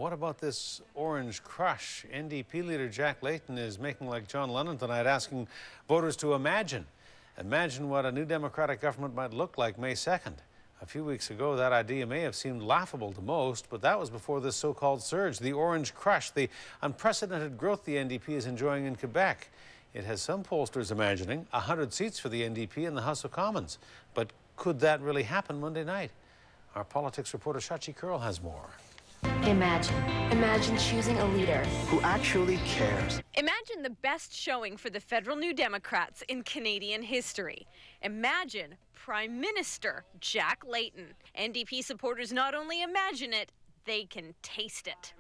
what about this orange crush? NDP leader Jack Layton is making like John Lennon tonight, asking voters to imagine what a new Democratic government might look like May 2nd. A few weeks ago, that idea may have seemed laughable to most, but that was before this so-called surge, the orange crush, the unprecedented growth the NDP is enjoying in Quebec. It has some pollsters imagining 100 seats for the NDP in the House of Commons. But could that really happen Monday night? Our politics reporter Shachi Curl has more. Imagine choosing a leader who actually cares. Imagine the best showing for the federal New Democrats in Canadian history. Imagine Prime Minister Jack Layton. NDP supporters not only imagine it, they can taste it.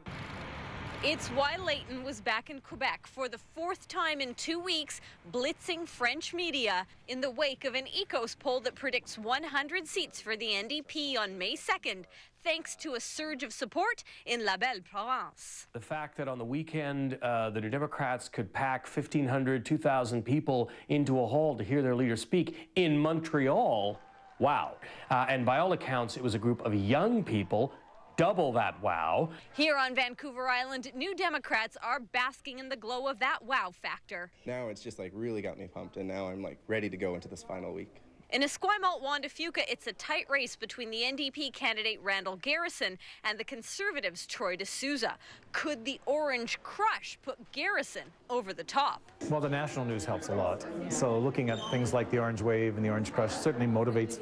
It's why Layton was back in Quebec for the fourth time in 2 weeks, blitzing French media in the wake of an Ecos poll that predicts 100 seats for the NDP on May 2nd, thanks to a surge of support in La Belle Province. The fact that on the weekend, the New Democrats could pack 1,500, 2,000 people into a hall to hear their leader speak in Montreal, wow. And by all accounts, it was a group of young people. Double that wow. Here on Vancouver Island, New Democrats are basking in the glow of that wow factor. Now it's just like really got me pumped, and now I'm like ready to go into this final week. In Esquimalt, Juan de Fuca, it's a tight race between the NDP candidate Randall Garrison and the Conservatives' Troy D'Souza. Could the orange crush put Garrison over the top? Well, the national news helps a lot. So looking at things like the Orange Wave and the Orange Crush certainly motivates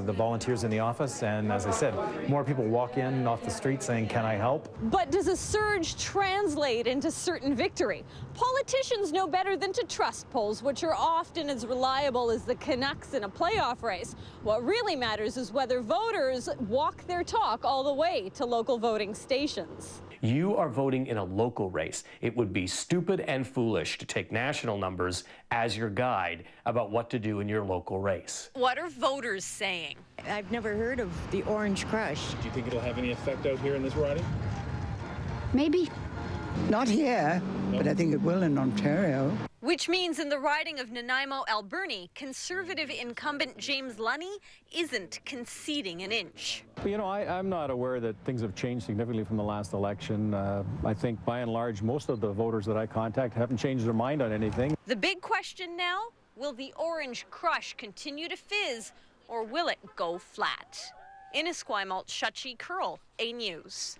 the volunteers in the office. And as I said, more people walk in off the street saying, "Can I help?" But does a surge translate into certain victory? Politicians know better than to trust polls, which are often as reliable as the Canucks in a playoff race. What really matters is whether voters walk their talk all the way to local voting stations. You are voting in a local race. It would be stupid and foolish to take national numbers as your guide about what to do in your local race. What are voters saying? I've never heard of the Orange Crush. Do you think it'll have any effect out here in this riding? Maybe. Not here, but I think it will in Ontario. Which means in the riding of Nanaimo, Alberni, Conservative incumbent James Lunny isn't conceding an inch. You know, I'm not aware that things have changed significantly from the last election. I think by and large, most of the voters that I contact haven't changed their mind on anything. The big question now, will the orange crush continue to fizz or will it go flat? In Esquimalt, Shachi Curl, A News.